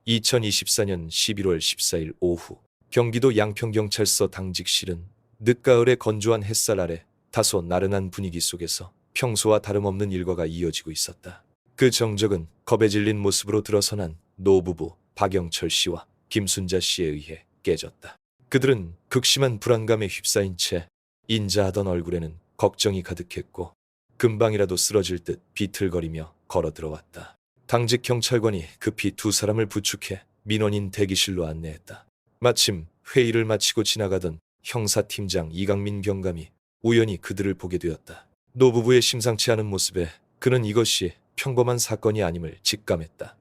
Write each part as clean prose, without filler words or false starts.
2024년 11월 14일 오후 경기도 양평경찰서 당직실은 늦가을의 건조한 햇살 아래 다소 나른한 분위기 속에서 평소와 다름없는 일과가 이어지고 있었다. 그 정적은 겁에 질린 모습으로 들어서난 노부부 박영철 씨와 김순자 씨에 의해 깨졌다. 그들은 극심한 불안감에 휩싸인 채 인자하던 얼굴에는 걱정이 가득했고 금방이라도 쓰러질 듯 비틀거리며 걸어 들어왔다. 당직 경찰관이 급히 두 사람을 부축해 민원인 대기실로 안내했다. 마침 회의를 마치고 지나가던 형사팀장 이강민 경감이 우연히 그들을 보게 되었다. 노부부의 심상치 않은 모습에 그는 이것이 평범한 사건이 아님을 직감했다.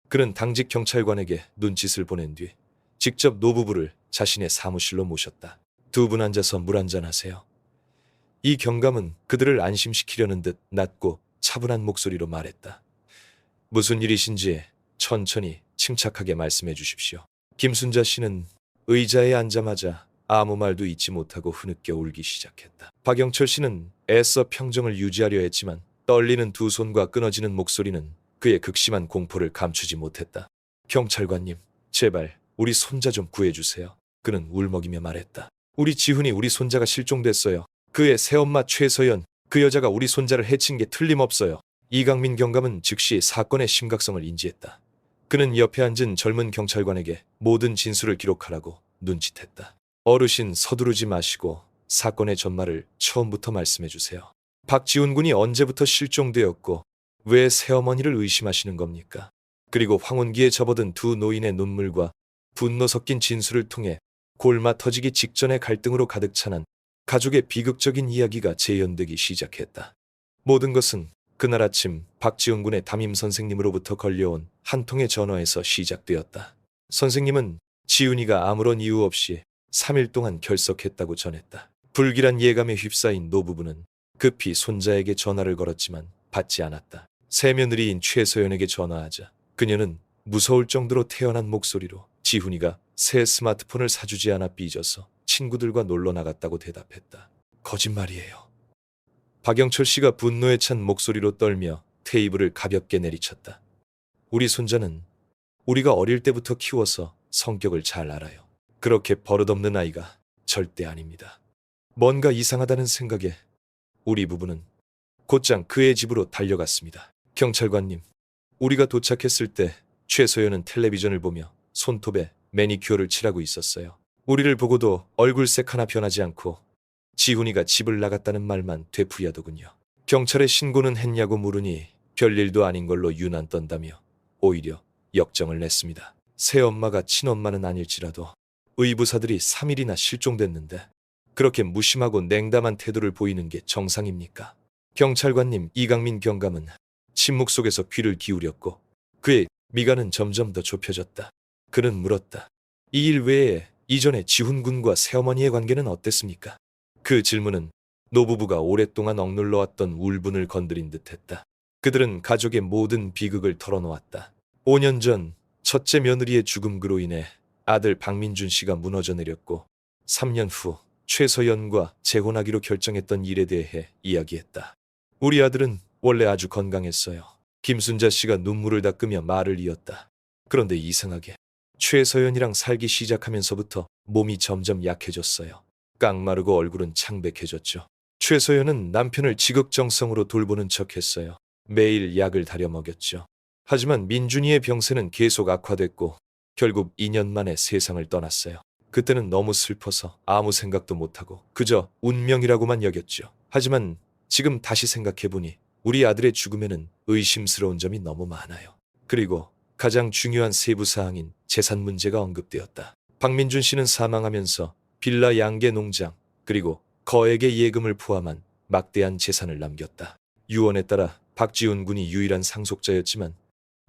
그는 당직 경찰관에게 눈짓을 보낸 뒤 직접 노부부를 자신의 사무실로 모셨다. 두 분 앉아서 물 한잔 하세요. 이 경감은 그들을 안심시키려는 듯 낮고 차분한 목소리로 말했다. 무슨 일이신지 천천히 침착하게 말씀해 주십시오. 김순자 씨는 의자에 앉자마자 아무 말도 잊지 못하고 흐느껴 울기 시작했다. 박영철 씨는 애써 평정을 유지하려 했지만 떨리는 두 손과 끊어지는 목소리는 그의 극심한 공포를 감추지 못했다. 경찰관님, 제발 우리 손자 좀 구해주세요. 그는 울먹이며 말했다. 우리 지훈이 우리 손자가 실종됐어요. 그의 새엄마 최서연, 그 여자가 우리 손자를 해친 게 틀림없어요. 이강민 경감은 즉시 사건의 심각성을 인지했다. 그는 옆에 앉은 젊은 경찰관에게 모든 진술을 기록하라고 눈짓했다. 어르신 서두르지 마시고 사건의 전말을 처음부터 말씀해 주세요. 박지훈 군이 언제부터 실종되었고 왜 새어머니를 의심하시는 겁니까? 그리고 황혼기에 접어든 두 노인의 눈물과 분노 섞인 진술을 통해 골마 터지기 직전의 갈등으로 가득 차는 가족의 비극적인 이야기가 재현되기 시작했다. 모든 것은 그날 아침 박지훈 군의 담임 선생님으로부터 걸려온 한 통의 전화에서 시작되었다. 선생님은 지훈이가 아무런 이유 없이 3일 동안 결석했다고 전했다. 불길한 예감에 휩싸인 노부부는 급히 손자에게 전화를 걸었지만 받지 않았다. 새며느리인 최서연에게 전화하자 그녀는 무서울 정도로 태어난 목소리로 지훈이가 새 스마트폰을 사주지 않아 삐져서 친구들과 놀러 나갔다고 대답했다. 거짓말이에요. 박영철 씨가 분노에 찬 목소리로 떨며 테이블을 가볍게 내리쳤다. 우리 손자는 우리가 어릴 때부터 키워서 성격을 잘 알아요. 그렇게 버릇없는 아이가 절대 아닙니다. 뭔가 이상하다는 생각에 우리 부부는 곧장 그의 집으로 달려갔습니다. 경찰관님, 우리가 도착했을 때 최소연은 텔레비전을 보며 손톱에 매니큐어를 칠하고 있었어요. 우리를 보고도 얼굴색 하나 변하지 않고 지훈이가 집을 나갔다는 말만 되풀이하더군요. 경찰에 신고는 했냐고 물으니 별일도 아닌 걸로 유난 떤다며 오히려 역정을 냈습니다. 새엄마가 친엄마는 아닐지라도 의부사들이 3일이나 실종됐는데 그렇게 무심하고 냉담한 태도를 보이는 게 정상입니까? 경찰관님 이강민 경감은 침묵 속에서 귀를 기울였고 그의 미간은 점점 더 좁혀졌다. 그는 물었다. 이 일 외에 이전에 지훈 군과 새어머니의 관계는 어땠습니까? 그 질문은 노부부가 오랫동안 억눌러왔던 울분을 건드린 듯했다. 그들은 가족의 모든 비극을 털어놓았다. 5년 전 첫째 며느리의 죽음으로 인해 아들 박민준 씨가 무너져 내렸고 3년 후 최서연과 재혼하기로 결정했던 일에 대해 이야기했다. 우리 아들은 원래 아주 건강했어요. 김순자 씨가 눈물을 닦으며 말을 이었다. 그런데 이상하게 최서연이랑 살기 시작하면서부터 몸이 점점 약해졌어요. 깡마르고 얼굴은 창백해졌죠. 최서연은 남편을 지극정성으로 돌보는 척했어요. 매일 약을 다려 먹였죠. 하지만 민준이의 병세는 계속 악화됐고 결국 2년 만에 세상을 떠났어요. 그때는 너무 슬퍼서 아무 생각도 못하고 그저 운명이라고만 여겼죠. 하지만 지금 다시 생각해보니 우리 아들의 죽음에는 의심스러운 점이 너무 많아요. 그리고 가장 중요한 세부사항인 재산 문제가 언급되었다. 박민준 씨는 사망하면서 빌라 양계 농장 그리고 거액의 예금을 포함한 막대한 재산을 남겼다. 유언에 따라 박지훈 군이 유일한 상속자였지만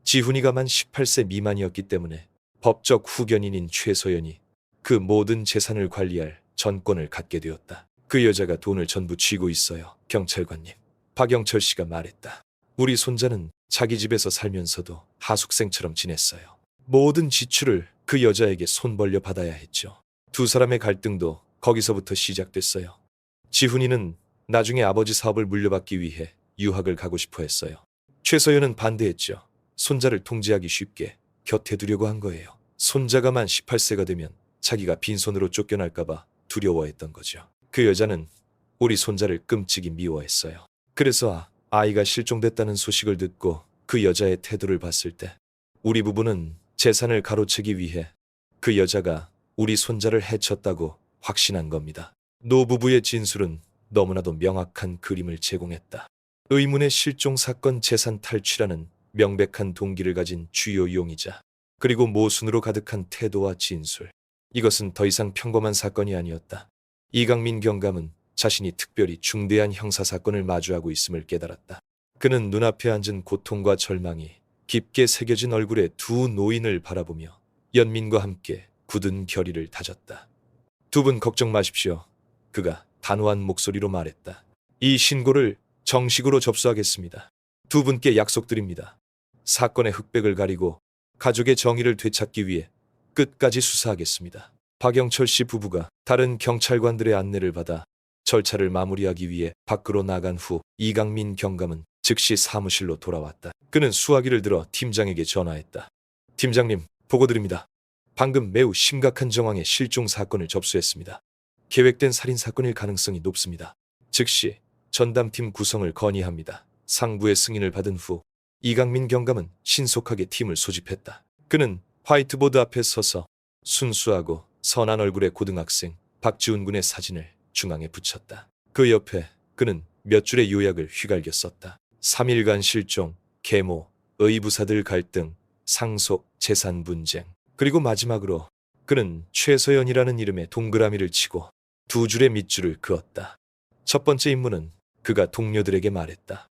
지훈이가 만 18세 미만이었기 때문에 법적 후견인인 최소연이 그 모든 재산을 관리할 전권을 갖게 되었다. 그 여자가 돈을 전부 쥐고 있어요. 경찰관님. 박영철 씨가 말했다. 우리 손자는 자기 집에서 살면서도 하숙생처럼 지냈어요. 모든 지출을 그 여자에게 손 벌려 받아야 했죠. 두 사람의 갈등도 거기서부터 시작됐어요. 지훈이는 나중에 아버지 사업을 물려받기 위해 유학을 가고 싶어 했어요. 최서연은 반대했죠. 손자를 통제하기 쉽게 곁에 두려고 한 거예요. 손자가 만 18세가 되면 자기가 빈손으로 쫓겨날까봐 두려워했던 거죠. 그 여자는 우리 손자를 끔찍이 미워했어요. 그래서 아이가 실종됐다는 소식을 듣고 그 여자의 태도를 봤을 때 우리 부부는 재산을 가로채기 위해 그 여자가 우리 손자를 해쳤다고 확신한 겁니다. 노부부의 진술은 너무나도 명확한 그림을 제공했다. 의문의 실종 사건 재산 탈취라는 명백한 동기를 가진 주요 용의자, 그리고 모순으로 가득한 태도와 진술. 이것은 더 이상 평범한 사건이 아니었다. 이강민 경감은 자신이 특별히 중대한 형사사건을 마주하고 있음을 깨달았다. 그는 눈앞에 앉은 고통과 절망이 깊게 새겨진 얼굴의 두 노인을 바라보며 연민과 함께 굳은 결의를 다졌다. 두 분 걱정 마십시오. 그가 단호한 목소리로 말했다. 이 신고를 정식으로 접수하겠습니다. 두 분께 약속드립니다. 사건의 흑백을 가리고 가족의 정의를 되찾기 위해 끝까지 수사하겠습니다. 박영철 씨 부부가 다른 경찰관들의 안내를 받아 절차를 마무리하기 위해 밖으로 나간 후 이강민 경감은 즉시 사무실로 돌아왔다. 그는 수화기를 들어 팀장에게 전화했다. 팀장님, 보고드립니다. 방금 매우 심각한 정황의 실종 사건을 접수했습니다. 계획된 살인 사건일 가능성이 높습니다. 즉시 전담팀 구성을 건의합니다. 상부의 승인을 받은 후 이강민 경감은 신속하게 팀을 소집했다. 그는 화이트보드 앞에 서서 순수하고 선한 얼굴의 고등학생 박지훈 군의 사진을 중앙에 붙였다. 그 옆에 그는 몇 줄의 요약을 휘갈겨 썼다. 3일간 실종, 계모, 의부사들 갈등, 상속, 재산 분쟁. 그리고 마지막으로 그는 최서연이라는 이름의 동그라미를 치고 두 줄의 밑줄을 그었다. 첫 번째 임무는 그가 동료들에게 말했다.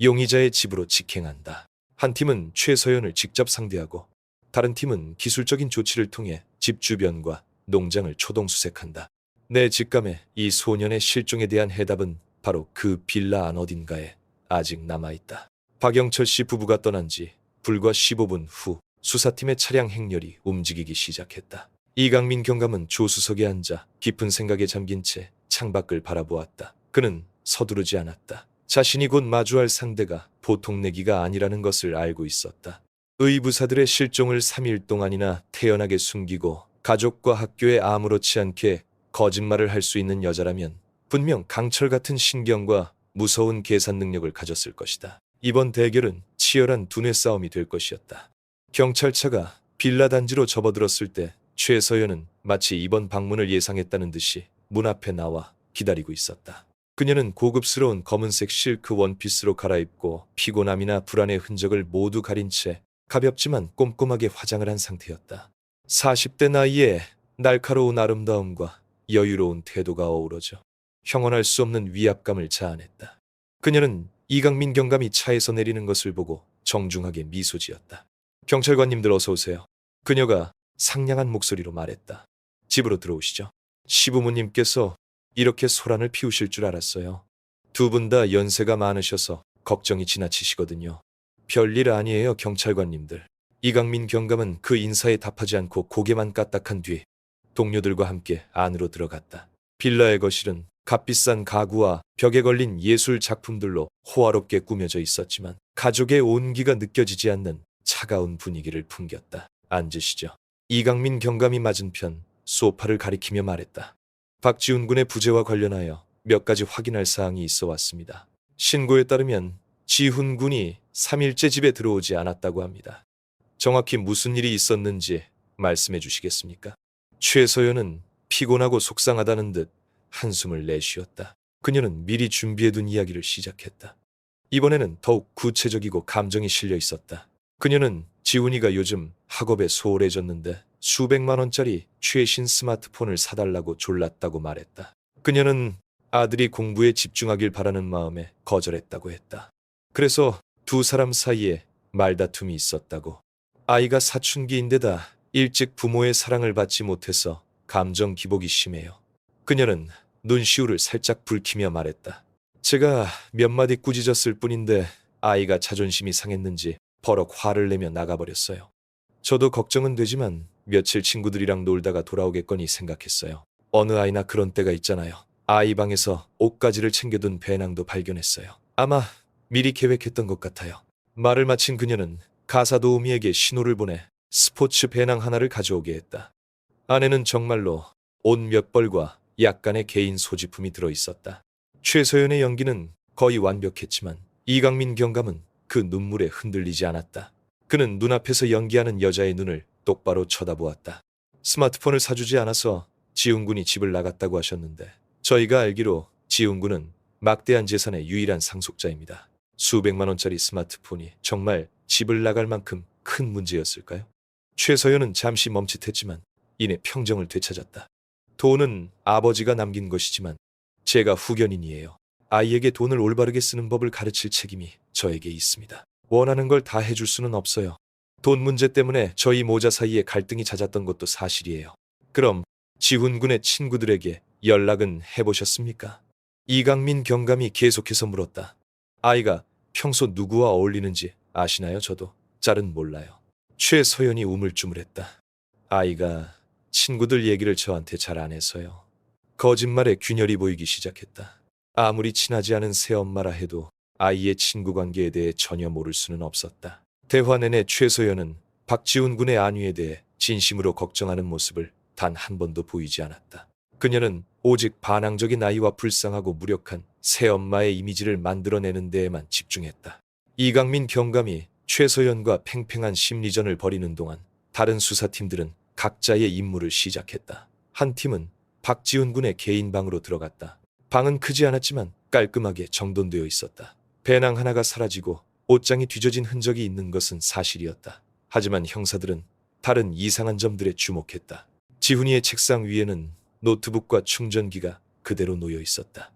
용의자의 집으로 직행한다. 한 팀은 최서연을 직접 상대하고 다른 팀은 기술적인 조치를 통해 집 주변과 농장을 초동 수색한다. 내 직감에 이 소년의 실종에 대한 해답은 바로 그 빌라 안 어딘가에 아직 남아있다. 박영철 씨 부부가 떠난 지 불과 15분 후 수사팀의 차량 행렬이 움직이기 시작했다. 이강민 경감은 조수석에 앉아 깊은 생각에 잠긴 채 창밖을 바라보았다. 그는 서두르지 않았다. 자신이 곧 마주할 상대가 보통 내기가 아니라는 것을 알고 있었다. 의부사들의 실종을 3일 동안이나 태연하게 숨기고 가족과 학교에 아무렇지 않게 거짓말을 할 수 있는 여자라면 분명 강철 같은 신경과 무서운 계산 능력을 가졌을 것이다. 이번 대결은 치열한 두뇌 싸움이 될 것이었다. 경찰차가 빌라 단지로 접어들었을 때 최서연은 마치 이번 방문을 예상했다는 듯이 문 앞에 나와 기다리고 있었다. 그녀는 고급스러운 검은색 실크 원피스로 갈아입고 피곤함이나 불안의 흔적을 모두 가린 채 가볍지만 꼼꼼하게 화장을 한 상태였다. 40대 나이에 날카로운 아름다움과 여유로운 태도가 어우러져 형언할 수 없는 위압감을 자아냈다. 그녀는 이강민 경감이 차에서 내리는 것을 보고 정중하게 미소 지었다. 경찰관님들 어서 오세요. 그녀가 상냥한 목소리로 말했다. 집으로 들어오시죠. 시부모님께서 이렇게 소란을 피우실 줄 알았어요. 두 분 다 연세가 많으셔서 걱정이 지나치시거든요. 별일 아니에요, 경찰관님들. 이강민 경감은 그 인사에 답하지 않고 고개만 까딱한 뒤 동료들과 함께 안으로 들어갔다. 빌라의 거실은 값비싼 가구와 벽에 걸린 예술 작품들로 호화롭게 꾸며져 있었지만 가족의 온기가 느껴지지 않는 차가운 분위기를 풍겼다. 앉으시죠. 이강민 경감이 맞은편 소파를 가리키며 말했다. 박지훈 군의 부재와 관련하여 몇 가지 확인할 사항이 있어 왔습니다. 신고에 따르면 지훈 군이 3일째 집에 들어오지 않았다고 합니다. 정확히 무슨 일이 있었는지 말씀해 주시겠습니까? 최서연은 피곤하고 속상하다는 듯 한숨을 내쉬었다. 그녀는 미리 준비해둔 이야기를 시작했다. 이번에는 더욱 구체적이고 감정이 실려 있었다. 그녀는 지훈이가 요즘 학업에 소홀해졌는데 수백만 원짜리 최신 스마트폰을 사달라고 졸랐다고 말했다. 그녀는 아들이 공부에 집중하길 바라는 마음에 거절했다고 했다. 그래서 두 사람 사이에 말다툼이 있었다고. 아이가 사춘기인데다 일찍 부모의 사랑을 받지 못해서 감정 기복이 심해요. 그녀는 눈시울을 살짝 붉히며 말했다. 제가 몇 마디 꾸짖었을 뿐인데 아이가 자존심이 상했는지 버럭 화를 내며 나가버렸어요. 저도 걱정은 되지만 며칠 친구들이랑 놀다가 돌아오겠거니 생각했어요. 어느 아이나 그런 때가 있잖아요. 아이 방에서 옷가지를 챙겨둔 배낭도 발견했어요. 아마 미리 계획했던 것 같아요. 말을 마친 그녀는 가사 도우미에게 신호를 보내 스포츠 배낭 하나를 가져오게 했다. 안에는 정말로 옷 몇 벌과 약간의 개인 소지품이 들어있었다. 최서연의 연기는 거의 완벽했지만 이강민 경감은 그 눈물에 흔들리지 않았다. 그는 눈앞에서 연기하는 여자의 눈을 똑바로 쳐다보았다. 스마트폰을 사주지 않아서 지훈 군이 집을 나갔다고 하셨는데 저희가 알기로 지훈 군은 막대한 재산의 유일한 상속자입니다. 수백만 원짜리 스마트폰이 정말 집을 나갈 만큼 큰 문제였을까요? 최서연은 잠시 멈칫했지만 이내 평정을 되찾았다. 돈은 아버지가 남긴 것이지만 제가 후견인이에요. 아이에게 돈을 올바르게 쓰는 법을 가르칠 책임이 저에게 있습니다. 원하는 걸 다 해줄 수는 없어요. 돈 문제 때문에 저희 모자 사이에 갈등이 잦았던 것도 사실이에요. 그럼 지훈 군의 친구들에게 연락은 해보셨습니까? 이강민 경감이 계속해서 물었다. 아이가 평소 누구와 어울리는지 아시나요? 저도 잘은 몰라요. 최서연이 우물쭈물했다. 아이가 친구들 얘기를 저한테 잘 안 해서요. 거짓말에 균열이 보이기 시작했다. 아무리 친하지 않은 새엄마라 해도 아이의 친구 관계에 대해 전혀 모를 수는 없었다. 대화 내내 최소연은 박지훈 군의 안위에 대해 진심으로 걱정하는 모습을 단 한 번도 보이지 않았다. 그녀는 오직 반항적인 아이와 불쌍하고 무력한 새엄마의 이미지를 만들어내는 데에만 집중했다. 이강민 경감이 최소연과 팽팽한 심리전을 벌이는 동안 다른 수사팀들은 각자의 임무를 시작했다. 한 팀은 박지훈 군의 개인 방으로 들어갔다. 방은 크지 않았지만 깔끔하게 정돈되어 있었다. 배낭 하나가 사라지고 옷장이 뒤져진 흔적이 있는 것은 사실이었다. 하지만 형사들은 다른 이상한 점들에 주목했다. 지훈이의 책상 위에는 노트북과 충전기가 그대로 놓여 있었다.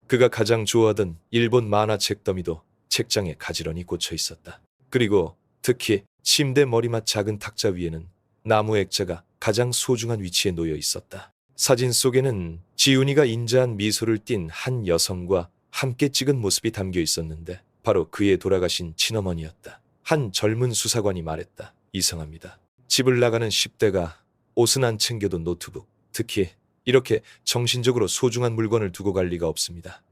그가 가장 좋아하던 일본 만화책 더미도 책장에 가지런히 꽂혀 있었다. 그리고 특히 침대 머리맡 작은 탁자 위에는 나무 액자가 가장 소중한 위치에 놓여 있었다. 사진 속에는 지훈이가 인자한 미소를 띤 한 여성과 함께 찍은 모습이 담겨 있었는데 바로 그의 돌아가신 친어머니였다. 한 젊은 수사관이 말했다. 이상합니다. 집을 나가는 10대가 옷은 안 챙겨도 노트북, 특히 이렇게 정신적으로 소중한 물건을 두고 갈 리가 없습니다.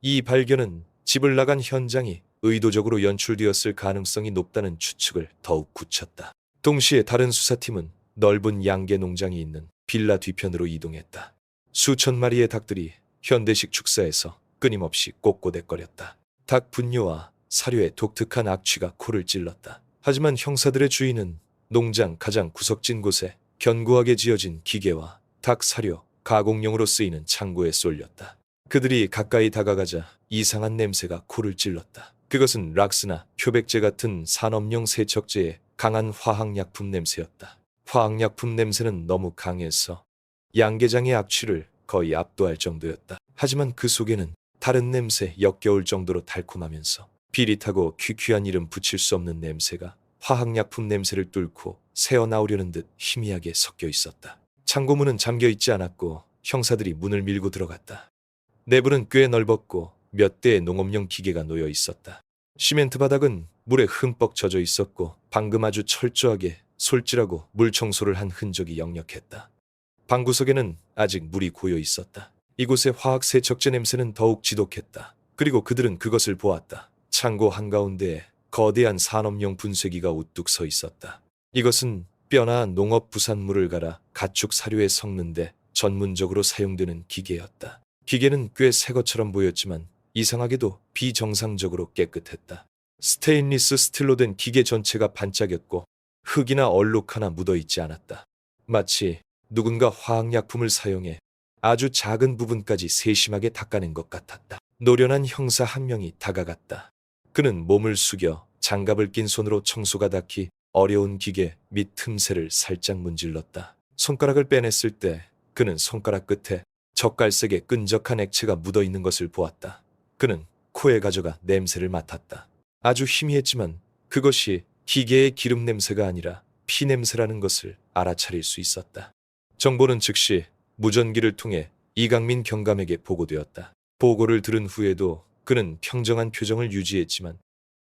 이 발견은 집을 나간 현장이 의도적으로 연출되었을 가능성이 높다는 추측을 더욱 굳혔다. 동시에 다른 수사팀은 넓은 양계 농장이 있는 빌라 뒤편으로 이동했다. 수천 마리의 닭들이 현대식 축사에서 끊임없이 꼬꼬대거렸다. 닭 분뇨와 사료의 독특한 악취가 코를 찔렀다. 하지만 형사들의 주의는 농장 가장 구석진 곳에 견고하게 지어진 기계와 닭 사료 가공용으로 쓰이는 창고에 쏠렸다. 그들이 가까이 다가가자 이상한 냄새가 코를 찔렀다. 그것은 락스나 표백제 같은 산업용 세척제의 강한 화학약품 냄새였다. 화학약품 냄새는 너무 강해서 양계장의 악취를 거의 압도할 정도였다. 하지만 그 속에는 다른 냄새 역겨울 정도로 달콤하면서 비릿하고 퀴퀴한 이름 붙일 수 없는 냄새가 화학약품 냄새를 뚫고 새어나오려는 듯 희미하게 섞여 있었다. 창고문은 잠겨 있지 않았고 형사들이 문을 밀고 들어갔다. 내부는 꽤 넓었고 몇 대의 농업용 기계가 놓여 있었다. 시멘트 바닥은 물에 흠뻑 젖어 있었고 방금 아주 철저하게 솔질하고 물 청소를 한 흔적이 역력했다. 방구석에는 아직 물이 고여 있었다. 이곳의 화학 세척제 냄새는 더욱 지독했다. 그리고 그들은 그것을 보았다. 창고 한가운데에 거대한 산업용 분쇄기가 우뚝 서 있었다. 이것은 뼈나 농업 부산물을 갈아 가축 사료에 섞는데 전문적으로 사용되는 기계였다. 기계는 꽤 새 것처럼 보였지만 이상하게도 비정상적으로 깨끗했다. 스테인리스 스틸로 된 기계 전체가 반짝였고 흙이나 얼룩 하나 묻어있지 않았다. 마치 누군가 화학약품을 사용해 아주 작은 부분까지 세심하게 닦아낸 것 같았다. 노련한 형사 한 명이 다가갔다. 그는 몸을 숙여 장갑을 낀 손으로 청소가 닿기 어려운 기계 밑 틈새를 살짝 문질렀다. 손가락을 빼냈을 때 그는 손가락 끝에 젓갈색의 끈적한 액체가 묻어있는 것을 보았다. 그는 코에 가져가 냄새를 맡았다. 아주 희미했지만 그것이 기계의 기름 냄새가 아니라 피 냄새라는 것을 알아차릴 수 있었다. 정보는 즉시 무전기를 통해 이강민 경감에게 보고되었다. 보고를 들은 후에도 그는 평정한 표정을 유지했지만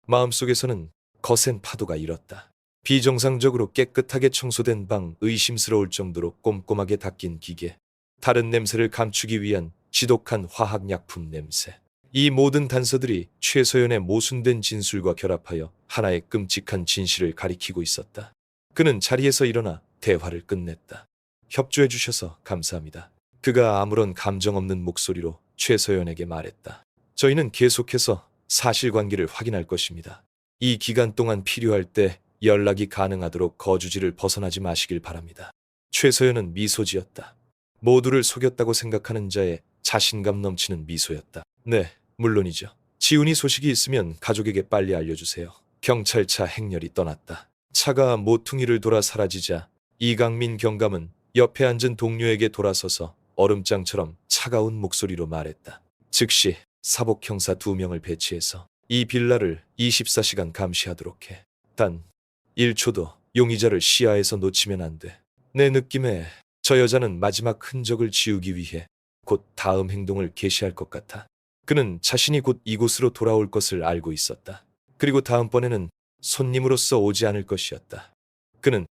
마음속에서는 거센 파도가 일었다. 비정상적으로 깨끗하게 청소된 방, 의심스러울 정도로 꼼꼼하게 닦인 기계, 다른 냄새를 감추기 위한 지독한 화학약품 냄새. 이 모든 단서들이 최소연의 모순된 진술과 결합하여 하나의 끔찍한 진실을 가리키고 있었다. 그는 자리에서 일어나 대화를 끝냈다. 협조해 주셔서 감사합니다. 그가 아무런 감정 없는 목소리로 최서연에게 말했다. 저희는 계속해서 사실관계를 확인할 것입니다. 이 기간 동안 필요할 때 연락이 가능하도록 거주지를 벗어나지 마시길 바랍니다. 최서연은 미소 지었다. 모두를 속였다고 생각하는 자의 자신감 넘치는 미소였다. 네, 물론이죠. 지훈이 소식이 있으면 가족에게 빨리 알려주세요. 경찰차 행렬이 떠났다. 차가 모퉁이를 돌아 사라지자 이강민 경감은 옆에 앉은 동료에게 돌아서서 얼음장처럼 차가운 목소리로 말했다. 즉시 사복 형사 2명을 배치해서 이 빌라를 24시간 감시하도록 해. 단 1초도 용의자를 시야에서 놓치면 안 돼. 내 느낌에 저 여자는 마지막 흔적을 지우기 위해 곧 다음 행동을 개시할 것 같아. 그는 자신이 곧 이곳으로 돌아올 것을 알고 있었다. 그리고 다음번에는 손님으로서 오지 않을 것이었다. 그는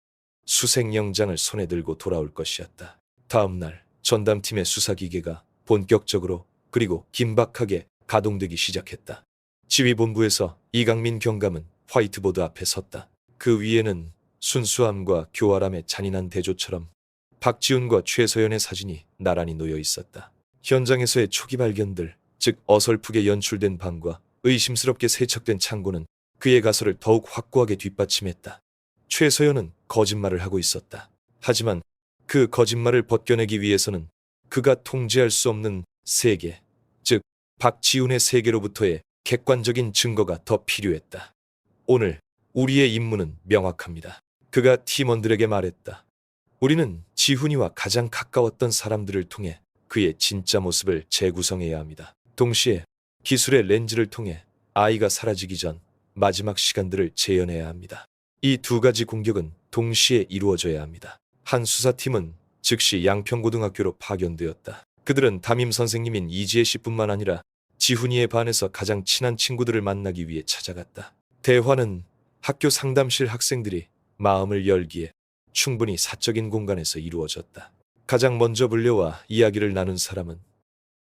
수색영장을 손에 들고 돌아올 것이었다. 다음 날 전담팀의 수사기계가 본격적으로 그리고 긴박하게 가동되기 시작했다. 지휘본부에서 이강민 경감은 화이트보드 앞에 섰다. 그 위에는 순수함과 교활함의 잔인한 대조처럼 박지훈과 최서연의 사진이 나란히 놓여 있었다. 현장에서의 초기 발견들, 즉 어설프게 연출된 방과 의심스럽게 세척된 창고는 그의 가설을 더욱 확고하게 뒷받침했다. 최서연은 거짓말을 하고 있었다. 하지만 그 거짓말을 벗겨내기 위해서는 그가 통제할 수 없는 세계, 즉 박지훈의 세계로부터의 객관적인 증거가 더 필요했다. 오늘 우리의 임무는 명확합니다. 그가 팀원들에게 말했다. 우리는 지훈이와 가장 가까웠던 사람들을 통해 그의 진짜 모습을 재구성해야 합니다. 동시에 기술의 렌즈를 통해 아이가 사라지기 전 마지막 시간들을 재현해야 합니다. 이 두 가지 공격은 동시에 이루어져야 합니다. 한 수사팀은 즉시 양평고등학교로 파견되었다. 그들은 담임 선생님인 이지혜 씨뿐만 아니라 지훈이의 반에서 가장 친한 친구들을 만나기 위해 찾아갔다. 대화는 학교 상담실 학생들이 마음을 열기에 충분히 사적인 공간에서 이루어졌다. 가장 먼저 불려와 이야기를 나눈 사람은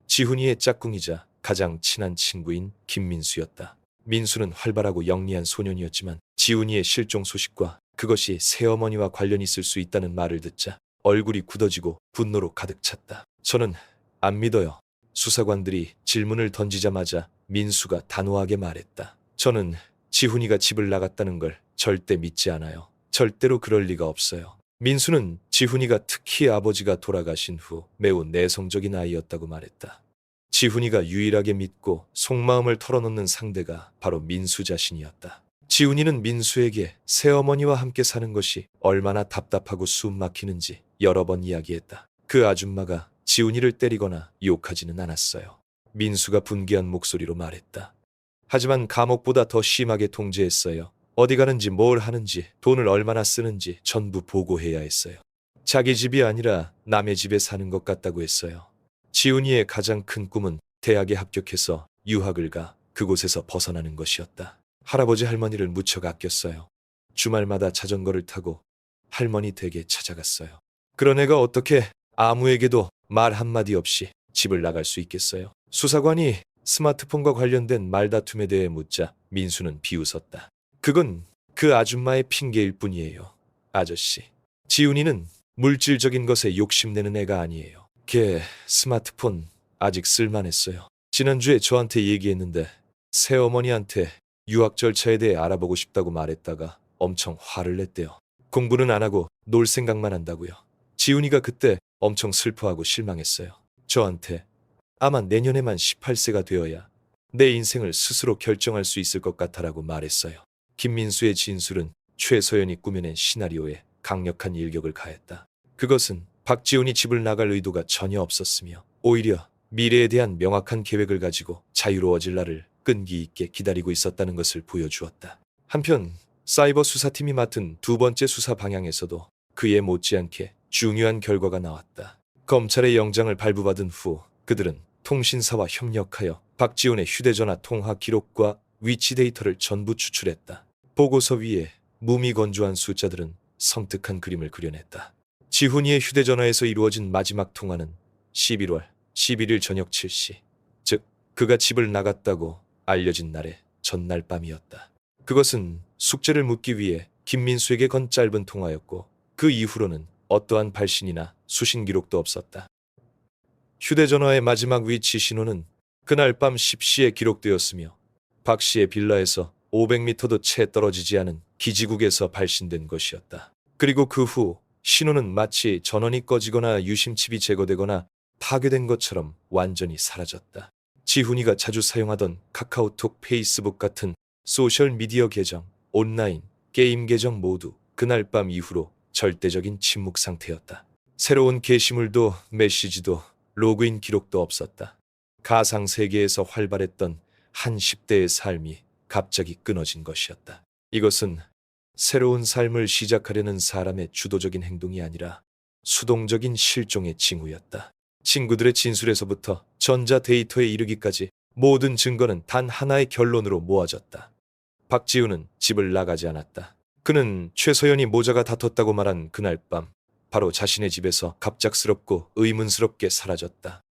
지훈이의 짝꿍이자 가장 친한 친구인 김민수였다. 민수는 활발하고 영리한 소년이었지만 지훈이의 실종 소식과 그것이 새어머니와 관련이 있을 수 있다는 말을 듣자 얼굴이 굳어지고 분노로 가득 찼다. 저는 안 믿어요. 수사관들이 질문을 던지자마자 민수가 단호하게 말했다. 저는 지훈이가 집을 나갔다는 걸 절대 믿지 않아요. 절대로 그럴 리가 없어요. 민수는 지훈이가 특히 아버지가 돌아가신 후 매우 내성적인 아이였다고 말했다. 지훈이가 유일하게 믿고 속마음을 털어놓는 상대가 바로 민수 자신이었다. 지훈이는 민수에게 새어머니와 함께 사는 것이 얼마나 답답하고 숨 막히는지 여러 번 이야기했다. 그 아줌마가 지훈이를 때리거나 욕하지는 않았어요. 민수가 분개한 목소리로 말했다. 하지만 감옥보다 더 심하게 통제했어요. 어디 가는지 뭘 하는지 돈을 얼마나 쓰는지 전부 보고해야 했어요. 자기 집이 아니라 남의 집에 사는 것 같다고 했어요. 지훈이의 가장 큰 꿈은 대학에 합격해서 유학을 가 그곳에서 벗어나는 것이었다. 할아버지 할머니를 무척 아꼈어요. 주말마다 자전거를 타고 할머니 댁에 찾아갔어요. 그런 애가 어떻게 아무에게도 말 한마디 없이 집을 나갈 수 있겠어요? 수사관이 스마트폰과 관련된 말다툼에 대해 묻자 민수는 비웃었다. 그건 그 아줌마의 핑계일 뿐이에요. 아저씨. 지훈이는 물질적인 것에 욕심내는 애가 아니에요. 걔 스마트폰 아직 쓸만했어요. 지난주에 저한테 얘기했는데 새어머니한테 유학 절차에 대해 알아보고 싶다고 말했다가 엄청 화를 냈대요. 공부는 안 하고 놀 생각만 한다고요. 지훈이가 그때 엄청 슬퍼하고 실망했어요. 저한테 아마 내년에만 18세가 되어야 내 인생을 스스로 결정할 수 있을 것 같아라고 말했어요. 김민수의 진술은 최서연이 꾸며낸 시나리오에 강력한 일격을 가했다. 그것은 박지훈이 집을 나갈 의도가 전혀 없었으며 오히려 미래에 대한 명확한 계획을 가지고 자유로워질 날을 끈기 있게 기다리고 있었다는 것을 보여주었다. 한편 사이버 수사팀이 맡은 두 번째 수사 방향에서도 그에 못지않게 중요한 결과가 나왔다. 검찰의 영장을 발부받은 후 그들은 통신사와 협력하여 박지훈의 휴대전화 통화 기록과 위치 데이터를 전부 추출했다. 보고서 위에 무미건조한 숫자들은 섬뜩한 그림을 그려냈다. 지훈이의 휴대전화에서 이루어진 마지막 통화는 11월 11일 저녁 7시, 즉 그가 집을 나갔다고 알려진 날의 전날 밤이었다. 그것은 숙제를 묻기 위해 김민수에게 건 짧은 통화였고 그 이후로는 어떠한 발신이나 수신 기록도 없었다. 휴대전화의 마지막 위치 신호는 그날 밤 10시에 기록되었으며 박 씨의 빌라에서 500m도 채 떨어지지 않은 기지국에서 발신된 것이었다. 그리고 그 후 신호는 마치 전원이 꺼지거나 유심칩이 제거되거나 파괴된 것처럼 완전히 사라졌다. 지훈이가 자주 사용하던 카카오톡, 페이스북 같은 소셜미디어 계정, 온라인, 게임 계정 모두 그날 밤 이후로 절대적인 침묵 상태였다. 새로운 게시물도 메시지도 로그인 기록도 없었다. 가상 세계에서 활발했던 한 10대의 삶이 갑자기 끊어진 것이었다. 이것은 새로운 삶을 시작하려는 사람의 주도적인 행동이 아니라 수동적인 실종의 징후였다. 친구들의 진술에서부터 전자데이터에 이르기까지 모든 증거는 단 하나의 결론으로 모아졌다. 박지훈은 집을 나가지 않았다. 그는 최서연이 모자가 다퉜다고 말한 그날 밤 바로 자신의 집에서 갑작스럽고 의문스럽게 사라졌다.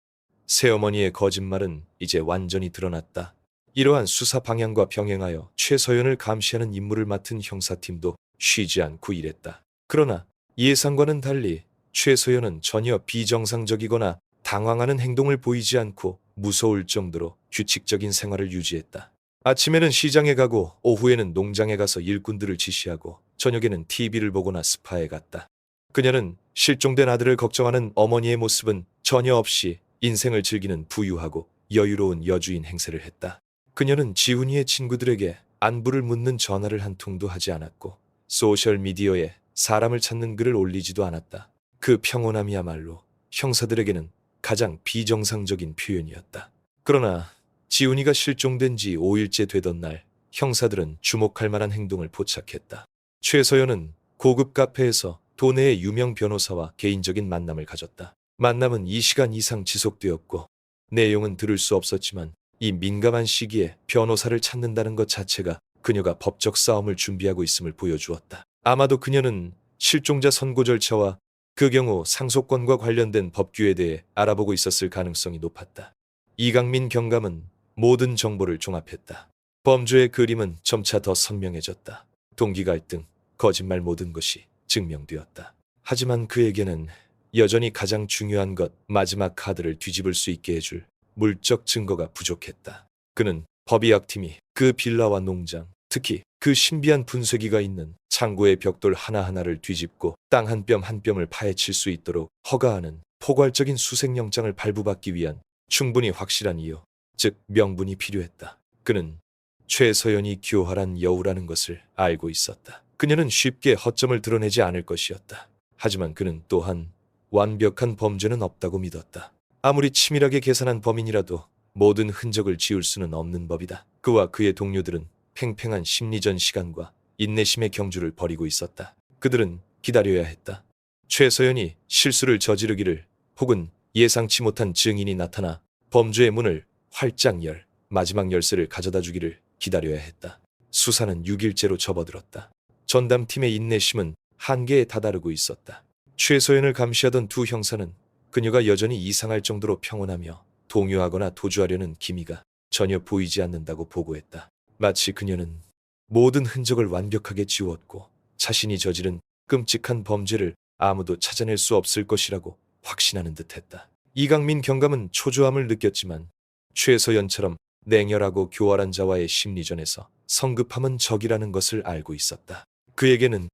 새어머니의 거짓말은 이제 완전히 드러났다. 이러한 수사 방향과 병행하여 최서연을 감시하는 임무를 맡은 형사팀도 쉬지 않고 일했다. 그러나 예상과는 달리 최서연은 전혀 비정상적이거나 당황하는 행동을 보이지 않고 무서울 정도로 규칙적인 생활을 유지했다. 아침에는 시장에 가고 오후에는 농장에 가서 일꾼들을 지시하고 저녁에는 TV를 보거나 스파에 갔다. 그녀는 실종된 아들을 걱정하는 어머니의 모습은 전혀 없이 인생을 즐기는 부유하고 여유로운 여주인 행세를 했다. 그녀는 지훈이의 친구들에게 안부를 묻는 전화를 한 통도 하지 않았고 소셜미디어에 사람을 찾는 글을 올리지도 않았다. 그 평온함이야말로 형사들에게는 가장 비정상적인 표현이었다. 그러나 지훈이가 실종된 지 5일째 되던 날 형사들은 주목할 만한 행동을 포착했다. 최서연은 고급 카페에서 도내의 유명 변호사와 개인적인 만남을 가졌다. 만남은 2시간 이상 지속되었고 내용은 들을 수 없었지만 이 민감한 시기에 변호사를 찾는다는 것 자체가 그녀가 법적 싸움을 준비하고 있음을 보여주었다. 아마도 그녀는 실종자 선고 절차와 그 경우 상속권과 관련된 법규에 대해 알아보고 있었을 가능성이 높았다. 이강민 경감은 모든 정보를 종합했다. 범죄의 그림은 점차 더 선명해졌다. 동기 갈등, 거짓말 모든 것이 증명되었다. 하지만 그에게는 여전히 가장 중요한 것, 마지막 카드를 뒤집을 수 있게 해줄 물적 증거가 부족했다. 그는 법의학팀이 그 빌라와 농장, 특히 그 신비한 분쇄기가 있는 창고의 벽돌 하나하나를 뒤집고 땅 한 뼘 한 뼘을 파헤칠 수 있도록 허가하는 포괄적인 수색영장을 발부받기 위한 충분히 확실한 이유, 즉 명분이 필요했다. 그는 최서연이 교활한 여우라는 것을 알고 있었다. 그녀는 쉽게 허점을 드러내지 않을 것이었다. 하지만 그는 또한 완벽한 범죄는 없다고 믿었다. 아무리 치밀하게 계산한 범인이라도 모든 흔적을 지울 수는 없는 법이다. 그와 그의 동료들은 팽팽한 심리전 시간과 인내심의 경주를 벌이고 있었다. 그들은 기다려야 했다. 최서연이 실수를 저지르기를 혹은 예상치 못한 증인이 나타나 범죄의 문을 활짝 열 마지막 열쇠를 가져다 주기를 기다려야 했다. 수사는 6일째로 접어들었다. 전담팀의 인내심은 한계에 다다르고 있었다. 최서연을 감시하던 두 형사는 그녀가 여전히 이상할 정도로 평온하며 동요하거나 도주하려는 기미가 전혀 보이지 않는다고 보고했다. 마치 그녀는 모든 흔적을 완벽하게 지웠고 자신이 저지른 끔찍한 범죄를 아무도 찾아낼 수 없을 것이라고 확신하는 듯했다. 이강민 경감은 초조함을 느꼈지만 최서연처럼 냉혈하고 교활한 자와의 심리전에서 성급함은 적이라는 것을 알고 있었다. 그에게는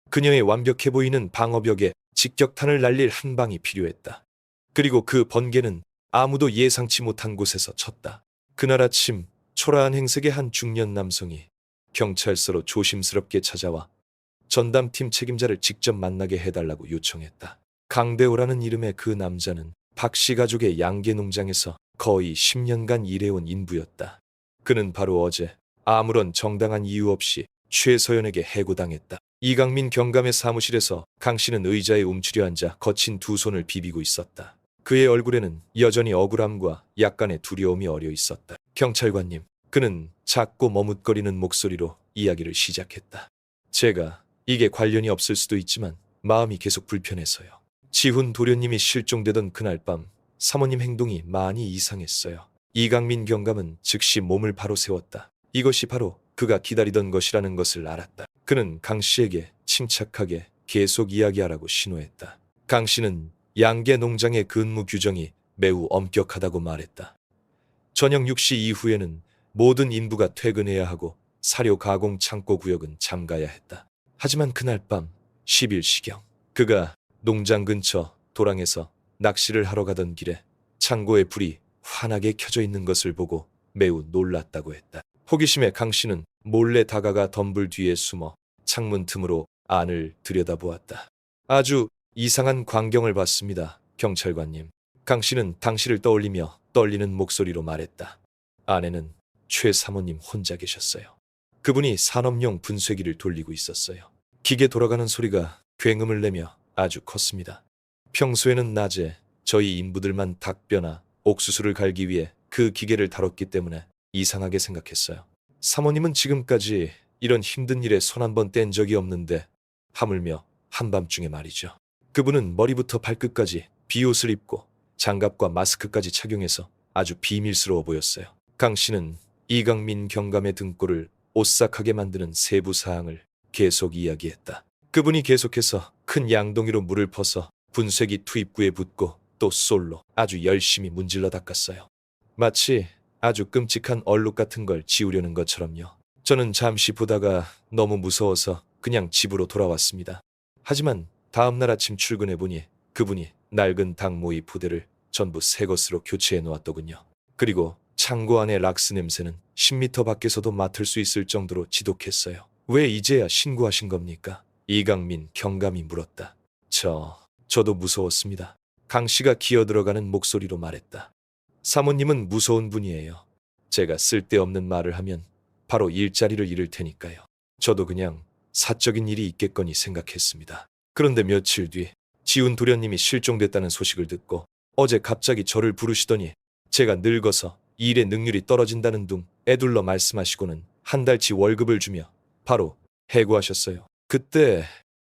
그녀의 완벽해 보이는 방어벽에 직격탄을 날릴 한 방이 필요했다. 그리고 그 번개는 아무도 예상치 못한 곳에서 쳤다. 그날 아침 초라한 행색의 한 중년 남성이 경찰서로 조심스럽게 찾아와 전담팀 책임자를 직접 만나게 해달라고 요청했다. 강대호라는 이름의 그 남자는 박씨 가족의 양계 농장에서 거의 10년간 일해온 인부였다. 그는 바로 어제 아무런 정당한 이유 없이 최서연에게 해고당했다. 이강민 경감의 사무실에서 강 씨는 의자에 움츠려 앉아 거친 두 손을 비비고 있었다. 그의 얼굴에는 여전히 억울함과 약간의 두려움이 어려 있었다. 경찰관님, 그는 작고 머뭇거리는 목소리로 이야기를 시작했다. 제가 이게 관련이 없을 수도 있지만 마음이 계속 불편해서요. 지훈 도련님이 실종되던 그날 밤 사모님 행동이 많이 이상했어요. 이강민 경감은 즉시 몸을 바로 세웠다. 이것이 바로 그가 기다리던 것이라는 것을 알았다. 그는 강 씨에게 침착하게 계속 이야기하라고 신호했다. 강 씨는 양계 농장의 근무 규정이 매우 엄격하다고 말했다. 저녁 6시 이후에는 모든 인부가 퇴근해야 하고 사료 가공 창고 구역은 잠가야 했다. 하지만 그날 밤 10일시경 그가 농장 근처 도랑에서 낚시를 하러 가던 길에 창고에 불이 환하게 켜져 있는 것을 보고 매우 놀랐다고 했다. 호기심에 강 씨는 몰래 다가가 덤불 뒤에 숨어 창문 틈으로 안을 들여다보았다. 아주 이상한 광경을 봤습니다, 경찰관님. 강 씨는 당시를 떠올리며 떨리는 목소리로 말했다. 안에는 최 사모님 혼자 계셨어요. 그분이 산업용 분쇄기를 돌리고 있었어요. 기계 돌아가는 소리가 굉음을 내며 아주 컸습니다. 평소에는 낮에 저희 인부들만 닭뼈나 옥수수를 갈기 위해 그 기계를 다뤘기 때문에 이상하게 생각했어요. 사모님은 지금까지 이런 힘든 일에 손 한 번 뗀 적이 없는데 하물며 한밤중에 말이죠. 그분은 머리부터 발끝까지 비옷을 입고 장갑과 마스크까지 착용해서 아주 비밀스러워 보였어요. 강 씨는 이강민 경감의 등골을 오싹하게 만드는 세부 사항을 계속 이야기했다. 그분이 계속해서 큰 양동이로 물을 퍼서 분쇄기 투입구에 붓고 또 솔로 아주 열심히 문질러 닦았어요. 마치 아주 끔찍한 얼룩 같은 걸 지우려는 것처럼요. 저는 잠시 보다가 너무 무서워서 그냥 집으로 돌아왔습니다. 하지만 다음날 아침 출근해 보니 그분이 낡은 닭모이 부대를 전부 새 것으로 교체해 놓았더군요. 그리고 창고 안의 락스 냄새는 10m 밖에서도 맡을 수 있을 정도로 지독했어요. 왜 이제야 신고하신 겁니까? 이강민 경감이 물었다. 저도 무서웠습니다. 강 씨가 기어들어가는 목소리로 말했다. 사모님은 무서운 분이에요. 제가 쓸데없는 말을 하면 바로 일자리를 잃을 테니까요. 저도 그냥 사적인 일이 있겠거니 생각했습니다. 그런데 며칠 뒤 지훈 도련님이 실종됐다는 소식을 듣고 어제 갑자기 저를 부르시더니 제가 늙어서 일의 능률이 떨어진다는 둥 애둘러 말씀하시고는 한 달치 월급을 주며 바로 해고하셨어요. 그때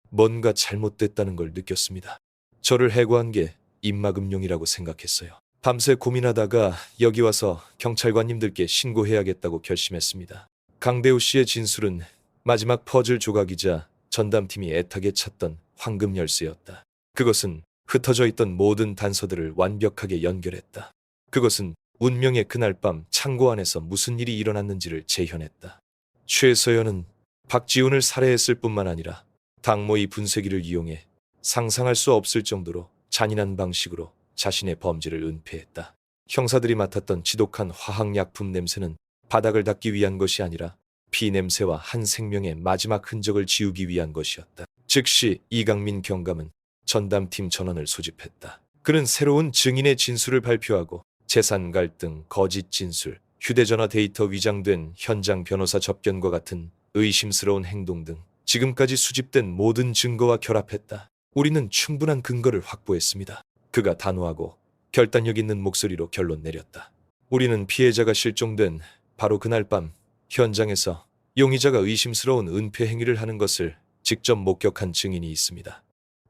뭔가 잘못됐다는 걸 느꼈습니다. 저를 해고한 게 입막음용이라고 생각했어요. 밤새 고민하다가 여기 와서 경찰관님들께 신고해야겠다고 결심했습니다. 강대우 씨의 진술은 마지막 퍼즐 조각이자 전담팀이 애타게 찾던 황금 열쇠였다. 그것은 흩어져 있던 모든 단서들을 완벽하게 연결했다. 그것은 운명의 그날 밤 창고 안에서 무슨 일이 일어났는지를 재현했다. 최서연은 박지훈을 살해했을 뿐만 아니라 닭모이 분쇄기를 이용해 상상할 수 없을 정도로 잔인한 방식으로 자신의 범죄를 은폐했다. 형사들이 맡았던 지독한 화학약품 냄새는 바닥을 닦기 위한 것이 아니라 피냄새와 한 생명의 마지막 흔적을 지우기 위한 것이었다. 즉시 이강민 경감은 전담팀 전원을 소집했다. 그는 새로운 증인의 진술을 발표하고 재산 갈등, 거짓 진술, 휴대전화 데이터 위장된 현장 변호사 접견과 같은 의심스러운 행동 등 지금까지 수집된 모든 증거와 결합했다. 우리는 충분한 근거를 확보했습니다. 그가 단호하고 결단력 있는 목소리로 결론 내렸다. 우리는 피해자가 실종된 바로 그날 밤 현장에서 용의자가 의심스러운 은폐 행위를 하는 것을 직접 목격한 증인이 있습니다.